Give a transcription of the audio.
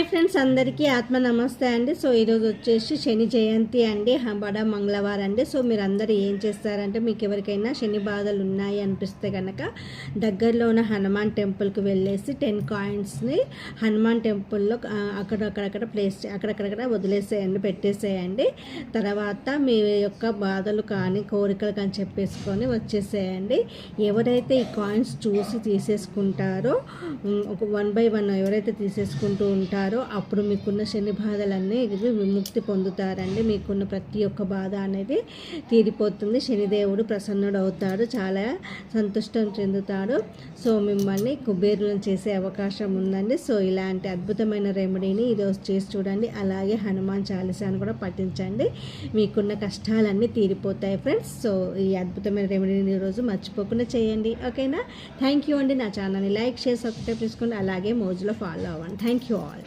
Friends, అందరికీ ఆత్మ నమస్తే అండి. సో ఈరోజు వచ్చేసి శని జయంతి అండి, బడ మంగళవారం అండి. సో మీరు అందరూ ఏం చేస్తారంటే, మీకు ఎవరికైనా శని బాధలు ఉన్నాయి అనిపిస్తే కనుక దగ్గరలో ఉన్న హనుమాన్ టెంపుల్కి వెళ్ళేసి 10 కాయిన్స్ని హనుమాన్ టెంపుల్లో అక్కడక్కడ వదిలేసేయండి, పెట్టేసేయండి. తర్వాత మీ యొక్క బాధలు కానీ కోరికలు కానీ చెప్పేసుకొని వచ్చేసేయండి. ఎవరైతే ఈ కాయిన్స్ చూసి తీసేసుకుంటారో, ఒక 1 by 1 ఎవరైతే తీసేసుకుంటూ ఉంటారో అప్పుడు మీకున్న శని బాధలన్నీ విముక్తి పొందుతారండి. మీకున్న ప్రతి ఒక్క బాధ అనేది తీరిపోతుంది. శనిదేవుడు ప్రసన్నుడు అవుతాడు, చాలా సంతుష్టం చెందుతాడు. సో మిమ్మల్ని కుబేరులను చేసే అవకాశం ఉందండి. సో ఇలాంటి అద్భుతమైన రెమెడీని ఈరోజు చేసి చూడండి. అలాగే హనుమాన్ చాలీసాను కూడా పఠించండి, మీకున్న కష్టాలన్నీ తీరిపోతాయి ఫ్రెండ్స్. సో ఈ అద్భుతమైన రెమెడీని ఈరోజు మర్చిపోకుండా చేయండి, ఓకేనా? థ్యాంక్ యూ అండి. నా ఛానల్ని లైక్, షేర్, సబ్స్క్రైబ్ చేసుకోండి. అలాగే మోజులో ఫాలో అవ్వండి. Thank you all.